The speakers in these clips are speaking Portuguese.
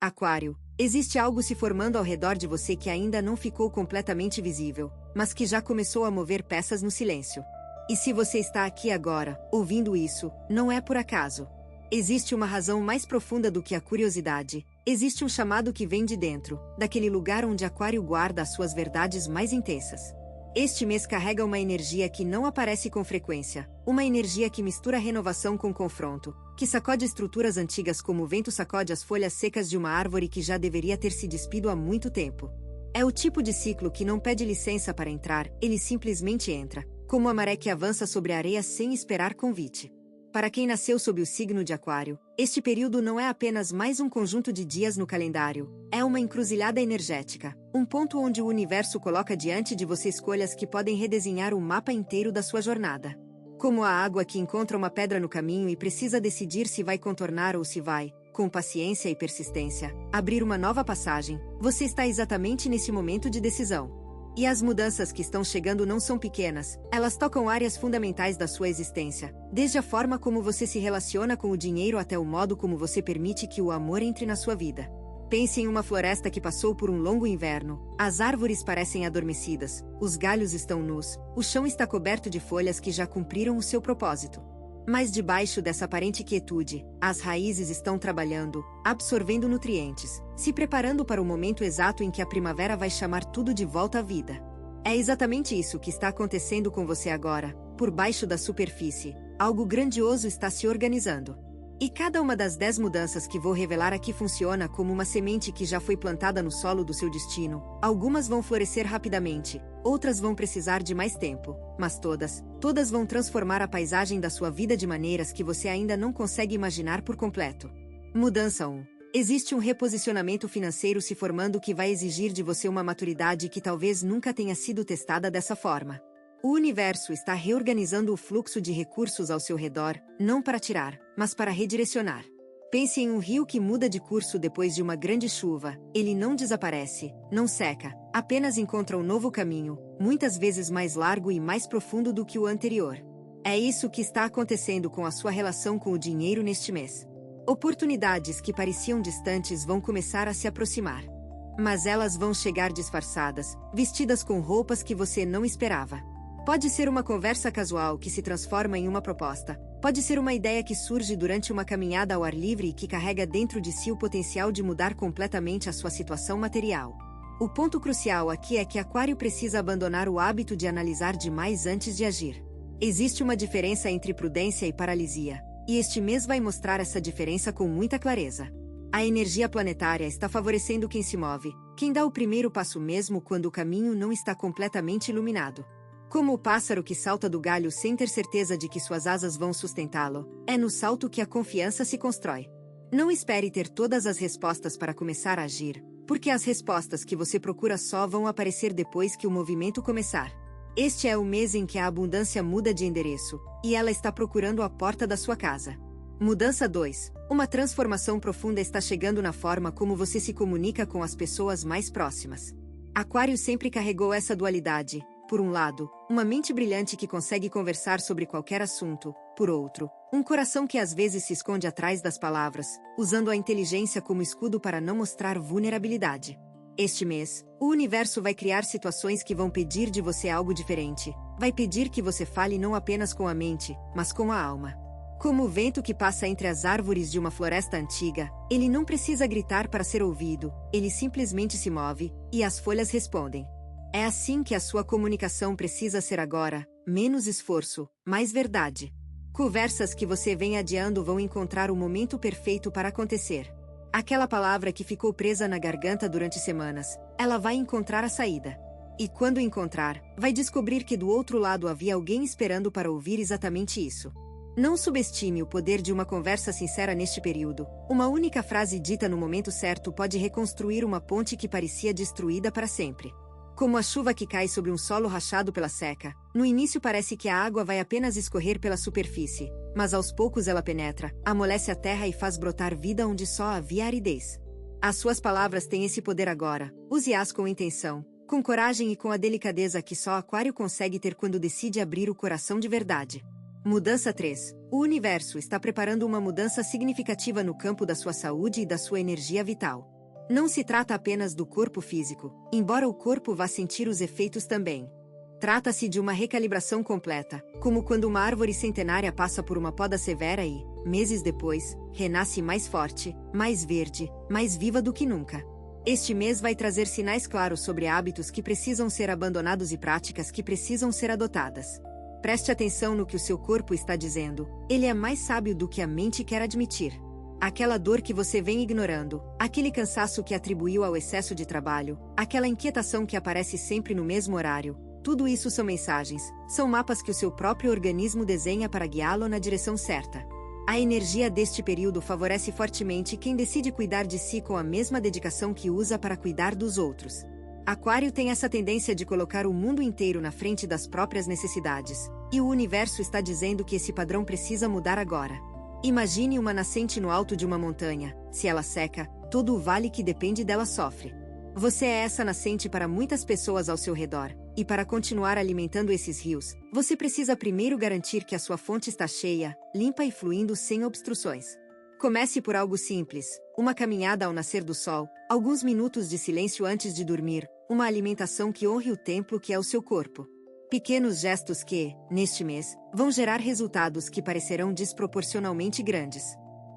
Aquário, existe algo se formando ao redor de você que ainda não ficou completamente visível, mas que já começou a mover peças no silêncio. E se você está aqui agora, ouvindo isso, não é por acaso. Existe uma razão mais profunda do que a curiosidade. Existe um chamado que vem de dentro, daquele lugar onde Aquário guarda as suas verdades mais intensas. Este mês carrega uma energia que não aparece com frequência, uma energia que mistura renovação com confronto, que sacode estruturas antigas como o vento sacode as folhas secas de uma árvore que já deveria ter se despido há muito tempo. É o tipo de ciclo que não pede licença para entrar, ele simplesmente entra, como a maré que avança sobre a areia sem esperar convite. Para quem nasceu sob o signo de Aquário, este período não é apenas mais um conjunto de dias no calendário, é uma encruzilhada energética, um ponto onde o universo coloca diante de você escolhas que podem redesenhar o mapa inteiro da sua jornada. Como a água que encontra uma pedra no caminho e precisa decidir se vai contornar ou se vai, com paciência e persistência, abrir uma nova passagem, você está exatamente nesse momento de decisão. E as mudanças que estão chegando não são pequenas, elas tocam áreas fundamentais da sua existência, desde a forma como você se relaciona com o dinheiro até o modo como você permite que o amor entre na sua vida. Pense em uma floresta que passou por um longo inverno, as árvores parecem adormecidas, os galhos estão nus, o chão está coberto de folhas que já cumpriram o seu propósito. Mas debaixo dessa aparente quietude, as raízes estão trabalhando, absorvendo nutrientes, se preparando para o momento exato em que a primavera vai chamar tudo de volta à vida. É exatamente isso que está acontecendo com você agora, por baixo da superfície, algo grandioso está se organizando. E cada uma das 10 mudanças que vou revelar aqui funciona como uma semente que já foi plantada no solo do seu destino. Algumas vão florescer rapidamente, outras vão precisar de mais tempo, mas todas vão transformar a paisagem da sua vida de maneiras que você ainda não consegue imaginar por completo. Mudança 1. Existe um reposicionamento financeiro se formando que vai exigir de você uma maturidade que talvez nunca tenha sido testada dessa forma. O universo está reorganizando o fluxo de recursos ao seu redor, não para tirar, mas para redirecionar. Pense em um rio que muda de curso depois de uma grande chuva. Ele não desaparece, não seca, apenas encontra um novo caminho, muitas vezes mais largo e mais profundo do que o anterior. É isso que está acontecendo com a sua relação com o dinheiro neste mês. Oportunidades que pareciam distantes vão começar a se aproximar. Mas elas vão chegar disfarçadas, vestidas com roupas que você não esperava. Pode ser uma conversa casual que se transforma em uma proposta. Pode ser uma ideia que surge durante uma caminhada ao ar livre e que carrega dentro de si o potencial de mudar completamente a sua situação material. O ponto crucial aqui é que Aquário precisa abandonar o hábito de analisar demais antes de agir. Existe uma diferença entre prudência e paralisia, e este mês vai mostrar essa diferença com muita clareza. A energia planetária está favorecendo quem se move, quem dá o primeiro passo mesmo quando o caminho não está completamente iluminado. Como o pássaro que salta do galho sem ter certeza de que suas asas vão sustentá-lo, é no salto que a confiança se constrói. Não espere ter todas as respostas para começar a agir, porque as respostas que você procura só vão aparecer depois que o movimento começar. Este é o mês em que a abundância muda de endereço, e ela está procurando a porta da sua casa. Mudança 2. Uma transformação profunda está chegando na forma como você se comunica com as pessoas mais próximas. Aquário sempre carregou essa dualidade. Por um lado, uma mente brilhante que consegue conversar sobre qualquer assunto. Por outro, um coração que às vezes se esconde atrás das palavras, usando a inteligência como escudo para não mostrar vulnerabilidade. Este mês, o universo vai criar situações que vão pedir de você algo diferente. Vai pedir que você fale não apenas com a mente, mas com a alma. Como o vento que passa entre as árvores de uma floresta antiga, ele não precisa gritar para ser ouvido, ele simplesmente se move, e as folhas respondem. É assim que a sua comunicação precisa ser agora, menos esforço, mais verdade. Conversas que você vem adiando vão encontrar o momento perfeito para acontecer. Aquela palavra que ficou presa na garganta durante semanas, ela vai encontrar a saída. E quando encontrar, vai descobrir que do outro lado havia alguém esperando para ouvir exatamente isso. Não subestime o poder de uma conversa sincera neste período. Uma única frase dita no momento certo pode reconstruir uma ponte que parecia destruída para sempre. Como a chuva que cai sobre um solo rachado pela seca, no início parece que a água vai apenas escorrer pela superfície, mas aos poucos ela penetra, amolece a terra e faz brotar vida onde só havia aridez. As suas palavras têm esse poder agora, use-as com intenção, com coragem e com a delicadeza que só Aquário consegue ter quando decide abrir o coração de verdade. Mudança 3. O universo está preparando uma mudança significativa no campo da sua saúde e da sua energia vital. Não se trata apenas do corpo físico, embora o corpo vá sentir os efeitos também. Trata-se de uma recalibração completa, como quando uma árvore centenária passa por uma poda severa e, meses depois, renasce mais forte, mais verde, mais viva do que nunca. Este mês vai trazer sinais claros sobre hábitos que precisam ser abandonados e práticas que precisam ser adotadas. Preste atenção no que o seu corpo está dizendo, ele é mais sábio do que a mente quer admitir. Aquela dor que você vem ignorando, aquele cansaço que atribuiu ao excesso de trabalho, aquela inquietação que aparece sempre no mesmo horário, tudo isso são mensagens, são mapas que o seu próprio organismo desenha para guiá-lo na direção certa. A energia deste período favorece fortemente quem decide cuidar de si com a mesma dedicação que usa para cuidar dos outros. Aquário tem essa tendência de colocar o mundo inteiro na frente das próprias necessidades, e o universo está dizendo que esse padrão precisa mudar agora. Imagine uma nascente no alto de uma montanha, se ela seca, todo o vale que depende dela sofre. Você é essa nascente para muitas pessoas ao seu redor, e para continuar alimentando esses rios, você precisa primeiro garantir que a sua fonte está cheia, limpa e fluindo sem obstruções. Comece por algo simples, uma caminhada ao nascer do sol, alguns minutos de silêncio antes de dormir, uma alimentação que honre o templo que é o seu corpo. Pequenos gestos que, neste mês, vão gerar resultados que parecerão desproporcionalmente grandes.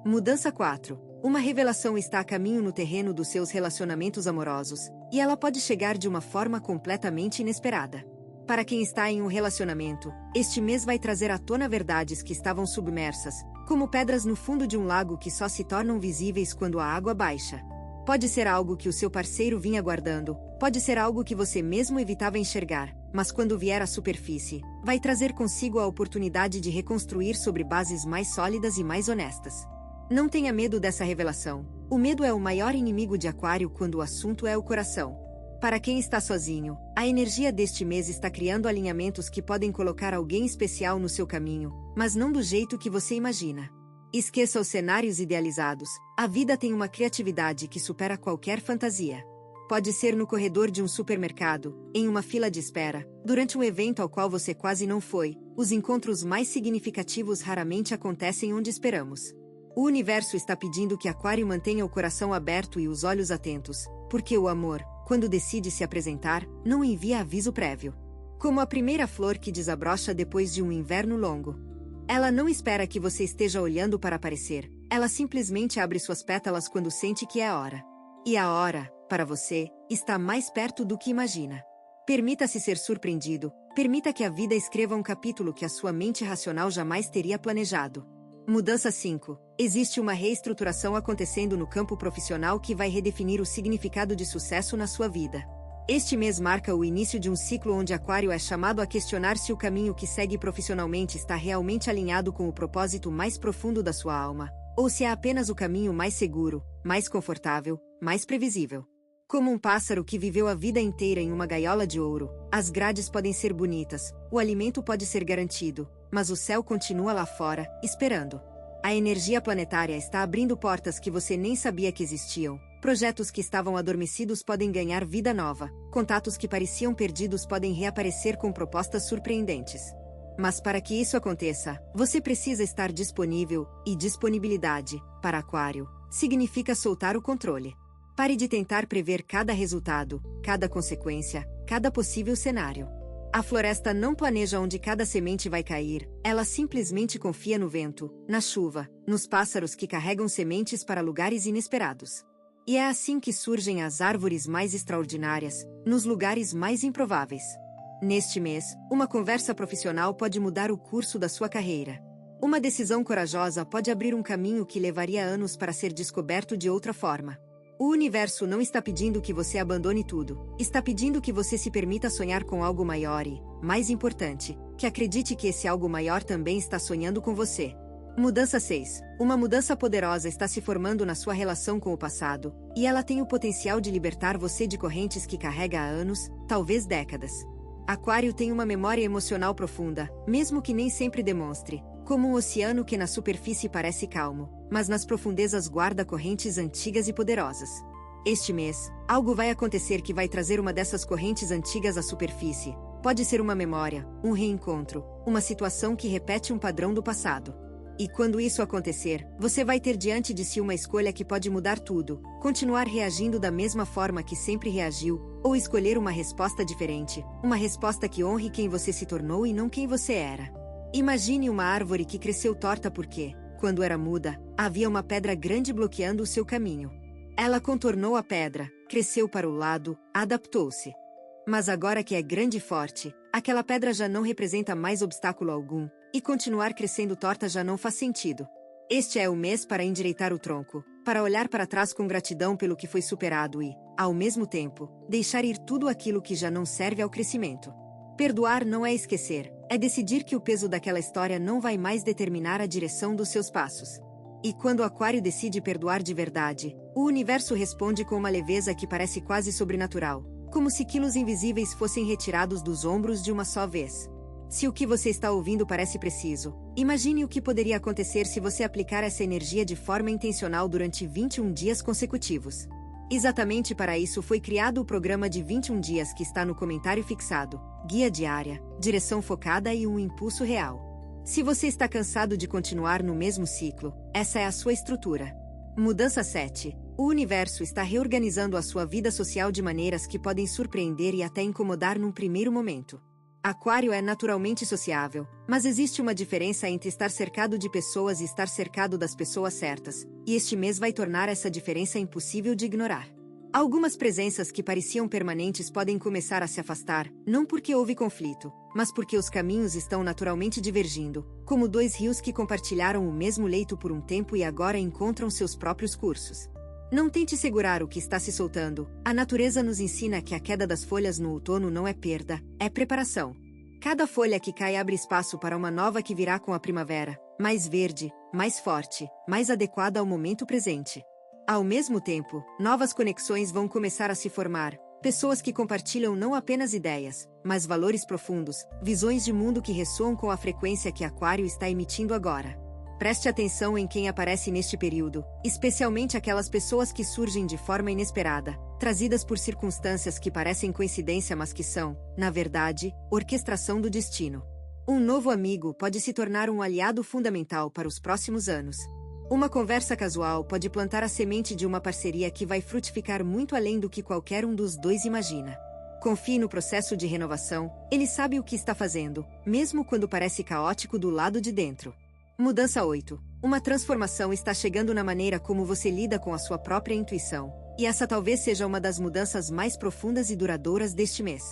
Mudança 4. Uma revelação está a caminho no terreno dos seus relacionamentos amorosos, e ela pode chegar de uma forma completamente inesperada. Para quem está em um relacionamento, este mês vai trazer à tona verdades que estavam submersas, como pedras no fundo de um lago que só se tornam visíveis quando a água baixa. Pode ser algo que o seu parceiro vinha guardando, pode ser algo que você mesmo evitava enxergar, mas quando vier à superfície, vai trazer consigo a oportunidade de reconstruir sobre bases mais sólidas e mais honestas. Não tenha medo dessa revelação. O medo é o maior inimigo de Aquário quando o assunto é o coração. Para quem está sozinho, a energia deste mês está criando alinhamentos que podem colocar alguém especial no seu caminho, mas não do jeito que você imagina. Esqueça os cenários idealizados. A vida tem uma criatividade que supera qualquer fantasia. Pode ser no corredor de um supermercado, em uma fila de espera, durante um evento ao qual você quase não foi. Os encontros mais significativos raramente acontecem onde esperamos. O universo está pedindo que Aquário mantenha o coração aberto e os olhos atentos, porque o amor, quando decide se apresentar, não envia aviso prévio. Como a primeira flor que desabrocha depois de um inverno longo. Ela não espera que você esteja olhando para aparecer, ela simplesmente abre suas pétalas quando sente que é a hora. E a hora, para você, está mais perto do que imagina. Permita-se ser surpreendido, permita que a vida escreva um capítulo que a sua mente racional jamais teria planejado. Mudança 5. Existe uma reestruturação acontecendo no campo profissional que vai redefinir o significado de sucesso na sua vida. Este mês marca o início de um ciclo onde Aquário é chamado a questionar se o caminho que segue profissionalmente está realmente alinhado com o propósito mais profundo da sua alma, ou se é apenas o caminho mais seguro, mais confortável, mais previsível. Como um pássaro que viveu a vida inteira em uma gaiola de ouro, as grades podem ser bonitas, o alimento pode ser garantido, mas o céu continua lá fora, esperando. A energia planetária está abrindo portas que você nem sabia que existiam. Projetos que estavam adormecidos podem ganhar vida nova. Contatos que pareciam perdidos podem reaparecer com propostas surpreendentes. Mas para que isso aconteça, você precisa estar disponível, e disponibilidade, para Aquário, significa soltar o controle. Pare de tentar prever cada resultado, cada consequência, cada possível cenário. A floresta não planeja onde cada semente vai cair, ela simplesmente confia no vento, na chuva, nos pássaros que carregam sementes para lugares inesperados. E é assim que surgem as árvores mais extraordinárias, nos lugares mais improváveis. Neste mês, uma conversa profissional pode mudar o curso da sua carreira. Uma decisão corajosa pode abrir um caminho que levaria anos para ser descoberto de outra forma. O universo não está pedindo que você abandone tudo, está pedindo que você se permita sonhar com algo maior e, mais importante, que acredite que esse algo maior também está sonhando com você. Mudança 6. Uma mudança poderosa está se formando na sua relação com o passado, e ela tem o potencial de libertar você de correntes que carrega há anos, talvez décadas. Aquário tem uma memória emocional profunda, mesmo que nem sempre demonstre, como um oceano que na superfície parece calmo, mas nas profundezas guarda correntes antigas e poderosas. Este mês, algo vai acontecer que vai trazer uma dessas correntes antigas à superfície. Pode ser uma memória, um reencontro, uma situação que repete um padrão do passado. E quando isso acontecer, você vai ter diante de si uma escolha que pode mudar tudo: continuar reagindo da mesma forma que sempre reagiu, ou escolher uma resposta diferente, uma resposta que honre quem você se tornou e não quem você era. Imagine uma árvore que cresceu torta porque, quando era muda, havia uma pedra grande bloqueando o seu caminho. Ela contornou a pedra, cresceu para o lado, adaptou-se. Mas agora que é grande e forte, aquela pedra já não representa mais obstáculo algum, e continuar crescendo torta já não faz sentido. Este é o mês para endireitar o tronco, para olhar para trás com gratidão pelo que foi superado e, ao mesmo tempo, deixar ir tudo aquilo que já não serve ao crescimento. Perdoar não é esquecer, é decidir que o peso daquela história não vai mais determinar a direção dos seus passos. E quando o Aquário decide perdoar de verdade, o universo responde com uma leveza que parece quase sobrenatural, como se quilos invisíveis fossem retirados dos ombros de uma só vez. Se o que você está ouvindo parece preciso, imagine o que poderia acontecer se você aplicar essa energia de forma intencional durante 21 dias consecutivos. Exatamente para isso foi criado o programa de 21 dias que está no comentário fixado: guia diária, direção focada e um impulso real. Se você está cansado de continuar no mesmo ciclo, essa é a sua estrutura. Mudança 7. O universo está reorganizando a sua vida social de maneiras que podem surpreender e até incomodar num primeiro momento. Aquário é naturalmente sociável, mas existe uma diferença entre estar cercado de pessoas e estar cercado das pessoas certas, e este mês vai tornar essa diferença impossível de ignorar. Algumas presenças que pareciam permanentes podem começar a se afastar, não porque houve conflito, mas porque os caminhos estão naturalmente divergindo, como dois rios que compartilharam o mesmo leito por um tempo e agora encontram seus próprios cursos. Não tente segurar o que está se soltando. A natureza nos ensina que a queda das folhas no outono não é perda, é preparação. Cada folha que cai abre espaço para uma nova que virá com a primavera, mais verde, mais forte, mais adequada ao momento presente. Ao mesmo tempo, novas conexões vão começar a se formar, pessoas que compartilham não apenas ideias, mas valores profundos, visões de mundo que ressoam com a frequência que Aquário está emitindo agora. Preste atenção em quem aparece neste período, especialmente aquelas pessoas que surgem de forma inesperada, trazidas por circunstâncias que parecem coincidência mas que são, na verdade, orquestração do destino. Um novo amigo pode se tornar um aliado fundamental para os próximos anos. Uma conversa casual pode plantar a semente de uma parceria que vai frutificar muito além do que qualquer um dos dois imagina. Confie no processo de renovação, ele sabe o que está fazendo, mesmo quando parece caótico do lado de dentro. Mudança 8. Uma transformação está chegando na maneira como você lida com a sua própria intuição, e essa talvez seja uma das mudanças mais profundas e duradouras deste mês.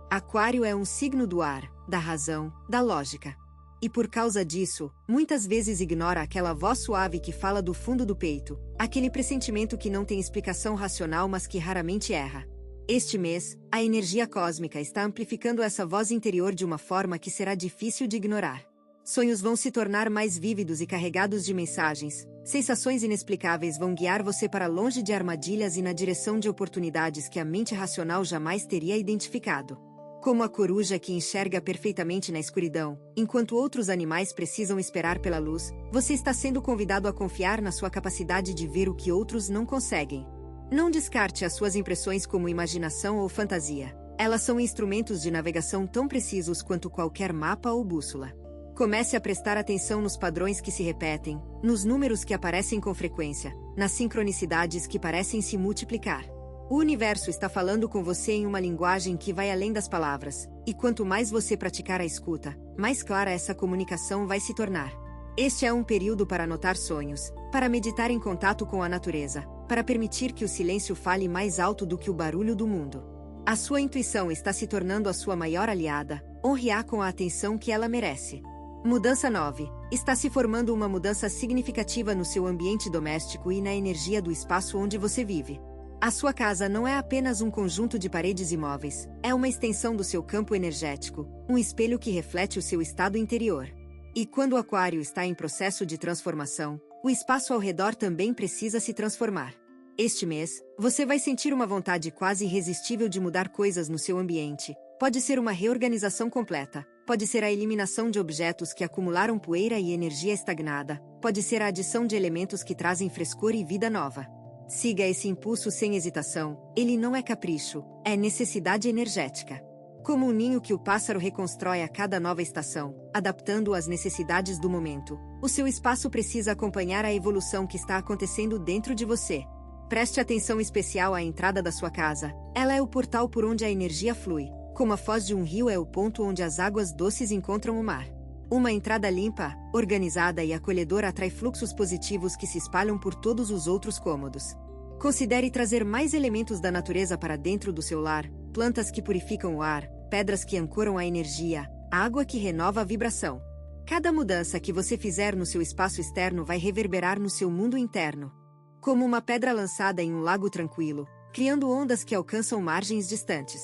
Aquário é um signo do ar, da razão, da lógica. E por causa disso, muitas vezes ignora aquela voz suave que fala do fundo do peito, aquele pressentimento que não tem explicação racional mas que raramente erra. Este mês, a energia cósmica está amplificando essa voz interior de uma forma que será difícil de ignorar. Sonhos vão se tornar mais vívidos e carregados de mensagens, sensações inexplicáveis vão guiar você para longe de armadilhas e na direção de oportunidades que a mente racional jamais teria identificado. Como a coruja que enxerga perfeitamente na escuridão, enquanto outros animais precisam esperar pela luz, você está sendo convidado a confiar na sua capacidade de ver o que outros não conseguem. Não descarte as suas impressões como imaginação ou fantasia. Elas são instrumentos de navegação tão precisos quanto qualquer mapa ou bússola. Comece a prestar atenção nos padrões que se repetem, nos números que aparecem com frequência, nas sincronicidades que parecem se multiplicar. O universo está falando com você em uma linguagem que vai além das palavras, e quanto mais você praticar a escuta, mais clara essa comunicação vai se tornar. Este é um período para anotar sonhos, para meditar em contato com a natureza, para permitir que o silêncio fale mais alto do que o barulho do mundo. A sua intuição está se tornando a sua maior aliada, honre-a com a atenção que ela merece. Mudança 9. Está se formando uma mudança significativa no seu ambiente doméstico e na energia do espaço onde você vive. A sua casa não é apenas um conjunto de paredes e móveis, é uma extensão do seu campo energético, um espelho que reflete o seu estado interior. E quando o Aquário está em processo de transformação, o espaço ao redor também precisa se transformar. Este mês, você vai sentir uma vontade quase irresistível de mudar coisas no seu ambiente. Pode ser uma reorganização completa, pode ser a eliminação de objetos que acumularam poeira e energia estagnada, pode ser a adição de elementos que trazem frescor e vida nova. Siga esse impulso sem hesitação, ele não é capricho, é necessidade energética. Como um ninho que o pássaro reconstrói a cada nova estação, adaptando-o às necessidades do momento, o seu espaço precisa acompanhar a evolução que está acontecendo dentro de você. Preste atenção especial à entrada da sua casa. Ela é o portal por onde a energia flui, como a foz de um rio é o ponto onde as águas doces encontram o mar. Uma entrada limpa, organizada e acolhedora atrai fluxos positivos que se espalham por todos os outros cômodos. Considere trazer mais elementos da natureza para dentro do seu lar, plantas que purificam o ar, pedras que ancoram a energia, água que renova a vibração. Cada mudança que você fizer no seu espaço externo vai reverberar no seu mundo interno. Como uma pedra lançada em um lago tranquilo, criando ondas que alcançam margens distantes.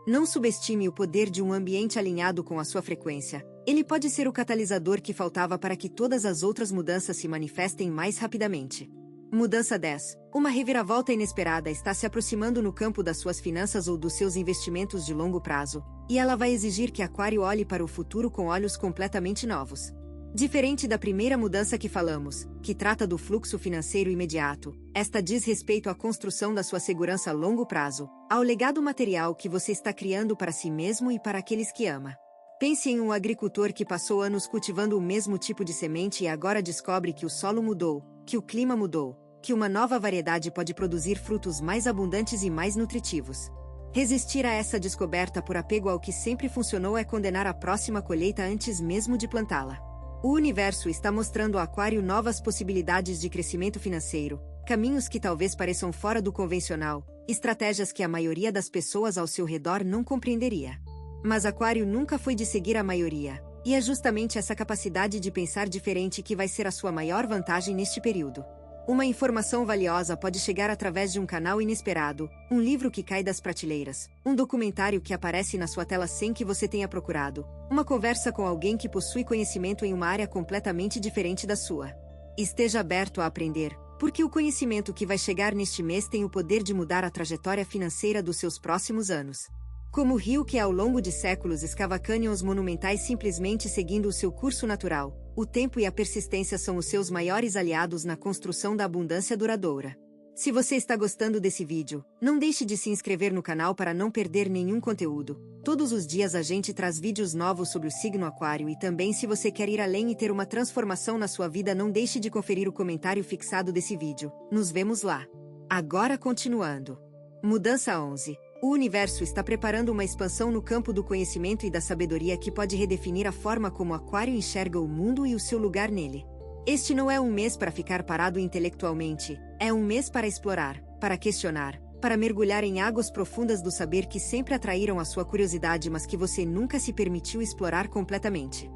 Não subestime o poder de um ambiente alinhado com a sua frequência. Ele pode ser o catalisador que faltava para que todas as outras mudanças se manifestem mais rapidamente. Mudança 10. Uma reviravolta inesperada está se aproximando no campo das suas finanças ou dos seus investimentos de longo prazo, e ela vai exigir que Aquário olhe para o futuro com olhos completamente novos. Diferente da primeira mudança que falamos, que trata do fluxo financeiro imediato, esta diz respeito à construção da sua segurança a longo prazo, ao legado material que você está criando para si mesmo e para aqueles que ama. Pense em um agricultor que passou anos cultivando o mesmo tipo de semente e agora descobre que o solo mudou, que o clima mudou, que uma nova variedade pode produzir frutos mais abundantes e mais nutritivos. Resistir a essa descoberta por apego ao que sempre funcionou é condenar a próxima colheita antes mesmo de plantá-la. O universo está mostrando ao Aquário novas possibilidades de crescimento financeiro, caminhos que talvez pareçam fora do convencional, estratégias que a maioria das pessoas ao seu redor não compreenderia. Mas Aquário nunca foi de seguir a maioria, e é justamente essa capacidade de pensar diferente que vai ser a sua maior vantagem neste período. Uma informação valiosa pode chegar através de um canal inesperado, um livro que cai das prateleiras, um documentário que aparece na sua tela sem que você tenha procurado, uma conversa com alguém que possui conhecimento em uma área completamente diferente da sua. Esteja aberto a aprender, porque o conhecimento que vai chegar neste mês tem o poder de mudar a trajetória financeira dos seus próximos anos. Como o rio que ao longo de séculos escava cânions monumentais simplesmente seguindo o seu curso natural, o tempo e a persistência são os seus maiores aliados na construção da abundância duradoura. Se você está gostando desse vídeo, não deixe de se inscrever no canal para não perder nenhum conteúdo. Todos os dias a gente traz vídeos novos sobre o signo Aquário e também se você quer ir além e ter uma transformação na sua vida, não deixe de conferir o comentário fixado desse vídeo. Nos vemos lá. Agora continuando. Mudança 11. O universo está preparando uma expansão no campo do conhecimento e da sabedoria que pode redefinir a forma como Aquário enxerga o mundo e o seu lugar nele. Este não é um mês para ficar parado intelectualmente, é um mês para explorar, para questionar, para mergulhar em águas profundas do saber que sempre atraíram a sua curiosidade, mas que você nunca se permitiu explorar completamente.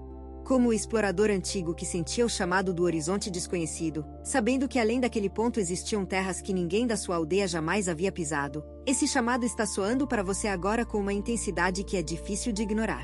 Como o explorador antigo que sentia o chamado do horizonte desconhecido, sabendo que além daquele ponto existiam terras que ninguém da sua aldeia jamais havia pisado, esse chamado está soando para você agora com uma intensidade que é difícil de ignorar.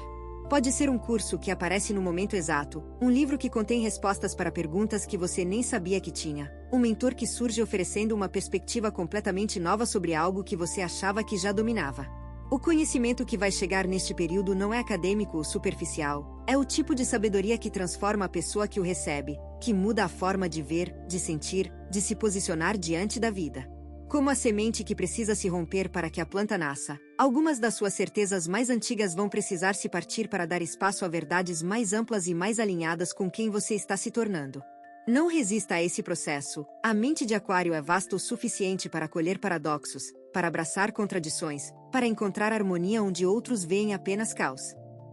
Pode ser um curso que aparece no momento exato, um livro que contém respostas para perguntas que você nem sabia que tinha, um mentor que surge oferecendo uma perspectiva completamente nova sobre algo que você achava que já dominava. O conhecimento que vai chegar neste período não é acadêmico ou superficial, é o tipo de sabedoria que transforma a pessoa que o recebe, que muda a forma de ver, de sentir, de se posicionar diante da vida. Como a semente que precisa se romper para que a planta nasça, algumas das suas certezas mais antigas vão precisar se partir para dar espaço a verdades mais amplas e mais alinhadas com quem você está se tornando. Não resista a esse processo. A mente de Aquário é vasta o suficiente para acolher paradoxos, para abraçar contradições, para encontrar harmonia onde outros veem apenas caos.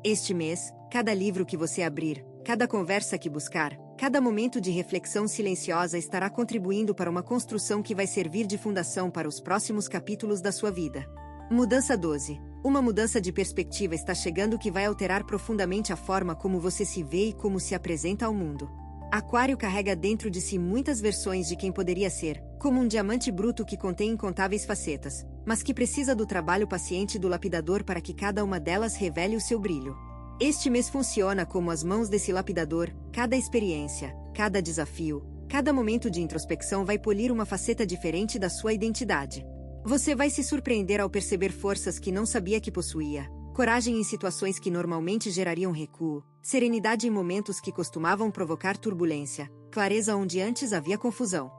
Este mês, cada livro que você abrir, cada conversa que buscar, cada momento de reflexão silenciosa estará contribuindo para uma construção que vai servir de fundação para os próximos capítulos da sua vida. Mudança 12. Uma mudança de perspectiva está chegando que vai alterar profundamente a forma como você se vê e como se apresenta ao mundo. Aquário carrega dentro de si muitas versões de quem poderia ser, como um diamante bruto que contém incontáveis facetas, mas que precisa do trabalho paciente do lapidador para que cada uma delas revele o seu brilho. Este mês funciona como as mãos desse lapidador, cada experiência, cada desafio, cada momento de introspecção vai polir uma faceta diferente da sua identidade. Você vai se surpreender ao perceber forças que não sabia que possuía, coragem em situações que normalmente gerariam recuo, serenidade em momentos que costumavam provocar turbulência, clareza onde antes havia confusão.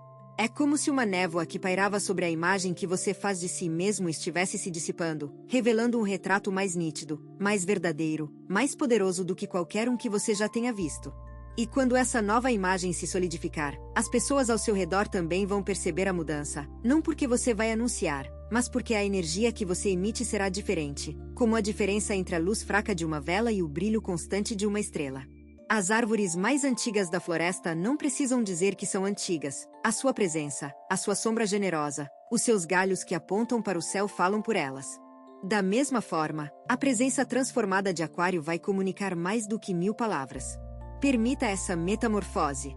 É como se uma névoa que pairava sobre a imagem que você faz de si mesmo estivesse se dissipando, revelando um retrato mais nítido, mais verdadeiro, mais poderoso do que qualquer um que você já tenha visto. E quando essa nova imagem se solidificar, as pessoas ao seu redor também vão perceber a mudança, não porque você vai anunciar, mas porque a energia que você emite será diferente, como a diferença entre a luz fraca de uma vela e o brilho constante de uma estrela. As árvores mais antigas da floresta não precisam dizer que são antigas. A sua presença, a sua sombra generosa, os seus galhos que apontam para o céu falam por elas. Da mesma forma, a presença transformada de Aquário vai comunicar mais do que 1000 palavras. Permita essa metamorfose.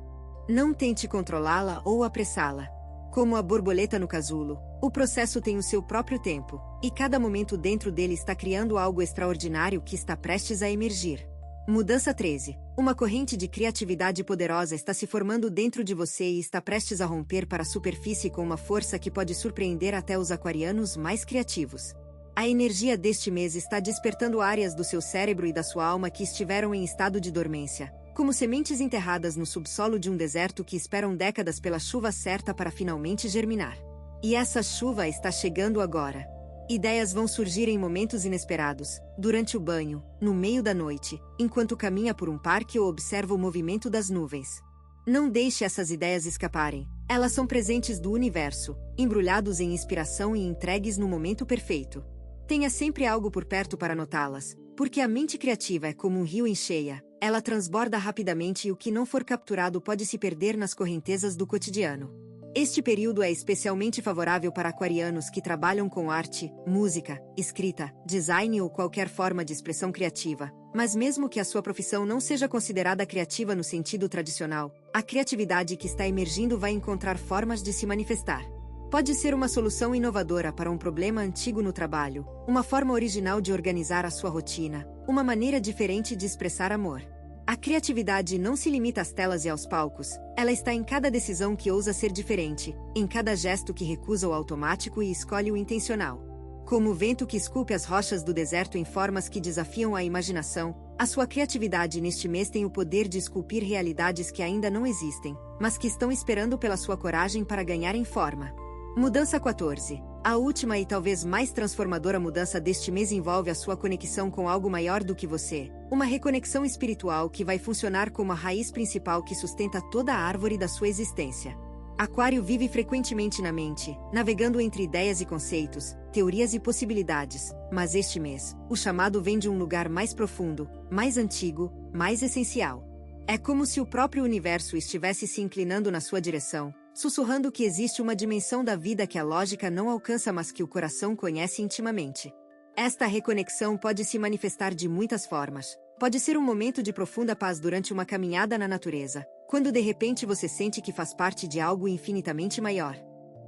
Não tente controlá-la ou apressá-la. Como a borboleta no casulo, o processo tem o seu próprio tempo, e cada momento dentro dele está criando algo extraordinário que está prestes a emergir. Mudança 13. Uma corrente de criatividade poderosa está se formando dentro de você e está prestes a romper para a superfície com uma força que pode surpreender até os aquarianos mais criativos. A energia deste mês está despertando áreas do seu cérebro e da sua alma que estiveram em estado de dormência, como sementes enterradas no subsolo de um deserto que esperam décadas pela chuva certa para finalmente germinar. E essa chuva está chegando agora. Ideias vão surgir em momentos inesperados, durante o banho, no meio da noite, enquanto caminha por um parque ou observa o movimento das nuvens. Não deixe essas ideias escaparem. Elas são presentes do universo, embrulhados em inspiração e entregues no momento perfeito. Tenha sempre algo por perto para notá-las, porque a mente criativa é como um rio em cheia, ela transborda rapidamente e o que não for capturado pode se perder nas correntezas do cotidiano. Este período é especialmente favorável para aquarianos que trabalham com arte, música, escrita, design ou qualquer forma de expressão criativa. Mas mesmo que a sua profissão não seja considerada criativa no sentido tradicional, a criatividade que está emergindo vai encontrar formas de se manifestar. Pode ser uma solução inovadora para um problema antigo no trabalho, uma forma original de organizar a sua rotina, uma maneira diferente de expressar amor. A criatividade não se limita às telas e aos palcos, ela está em cada decisão que ousa ser diferente, em cada gesto que recusa o automático e escolhe o intencional. Como o vento que esculpe as rochas do deserto em formas que desafiam a imaginação, a sua criatividade neste mês tem o poder de esculpir realidades que ainda não existem, mas que estão esperando pela sua coragem para ganharem forma. Mudança 14. A última e talvez mais transformadora mudança deste mês envolve a sua conexão com algo maior do que você, uma reconexão espiritual que vai funcionar como a raiz principal que sustenta toda a árvore da sua existência. Aquário vive frequentemente na mente, navegando entre ideias e conceitos, teorias e possibilidades, mas este mês, o chamado vem de um lugar mais profundo, mais antigo, mais essencial. É como se o próprio universo estivesse se inclinando na sua direção, sussurrando que existe uma dimensão da vida que a lógica não alcança mas que o coração conhece intimamente. Esta reconexão pode se manifestar de muitas formas. Pode ser um momento de profunda paz durante uma caminhada na natureza, quando de repente você sente que faz parte de algo infinitamente maior.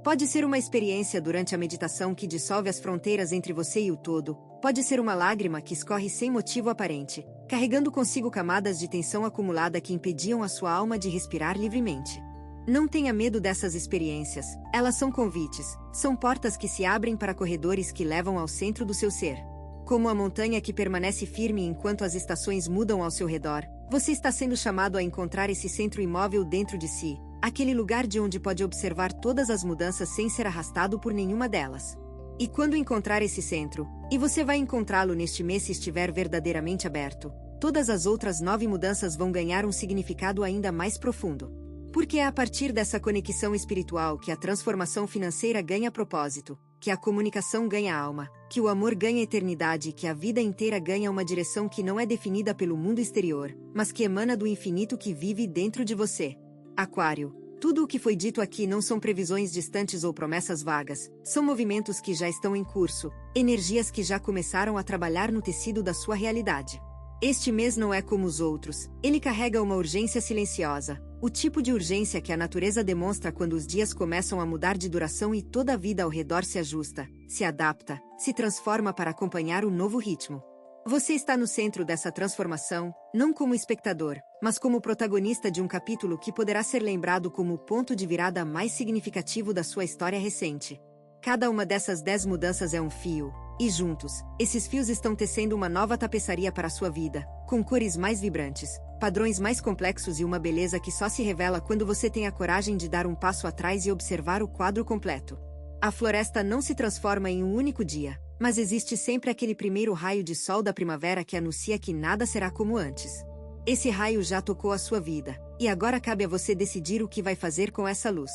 Pode ser uma experiência durante a meditação que dissolve as fronteiras entre você e o todo. Pode ser uma lágrima que escorre sem motivo aparente, carregando consigo camadas de tensão acumulada que impediam a sua alma de respirar livremente. Não tenha medo dessas experiências, elas são convites, são portas que se abrem para corredores que levam ao centro do seu ser. Como a montanha que permanece firme enquanto as estações mudam ao seu redor, você está sendo chamado a encontrar esse centro imóvel dentro de si, aquele lugar de onde pode observar todas as mudanças sem ser arrastado por nenhuma delas. E quando encontrar esse centro, e você vai encontrá-lo neste mês se estiver verdadeiramente aberto, todas as outras 9 mudanças vão ganhar um significado ainda mais profundo. Porque é a partir dessa conexão espiritual que a transformação financeira ganha propósito, que a comunicação ganha alma, que o amor ganha eternidade e que a vida inteira ganha uma direção que não é definida pelo mundo exterior, mas que emana do infinito que vive dentro de você. Aquário, tudo o que foi dito aqui não são previsões distantes ou promessas vagas, são movimentos que já estão em curso, energias que já começaram a trabalhar no tecido da sua realidade. Este mês não é como os outros, ele carrega uma urgência silenciosa, o tipo de urgência que a natureza demonstra quando os dias começam a mudar de duração e toda a vida ao redor se ajusta, se adapta, se transforma para acompanhar o novo ritmo. Você está no centro dessa transformação, não como espectador, mas como protagonista de um capítulo que poderá ser lembrado como o ponto de virada mais significativo da sua história recente. Cada uma dessas 10 mudanças é um fio, E juntos, esses fios estão tecendo uma nova tapeçaria para a sua vida, com cores mais vibrantes, padrões mais complexos e uma beleza que só se revela quando você tem a coragem de dar um passo atrás e observar o quadro completo. A floresta não se transforma em um único dia, mas existe sempre aquele primeiro raio de sol da primavera que anuncia que nada será como antes. Esse raio já tocou a sua vida, e agora cabe a você decidir o que vai fazer com essa luz.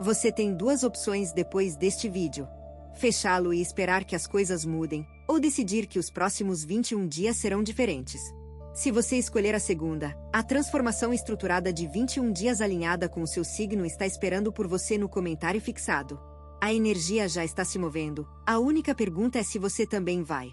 Você tem duas opções depois deste vídeo: fechá-lo e esperar que as coisas mudem, ou decidir que os próximos 21 dias serão diferentes. Se você escolher a segunda, a transformação estruturada de 21 dias alinhada com o seu signo está esperando por você no comentário fixado. A energia já está se movendo, a única pergunta é se você também vai.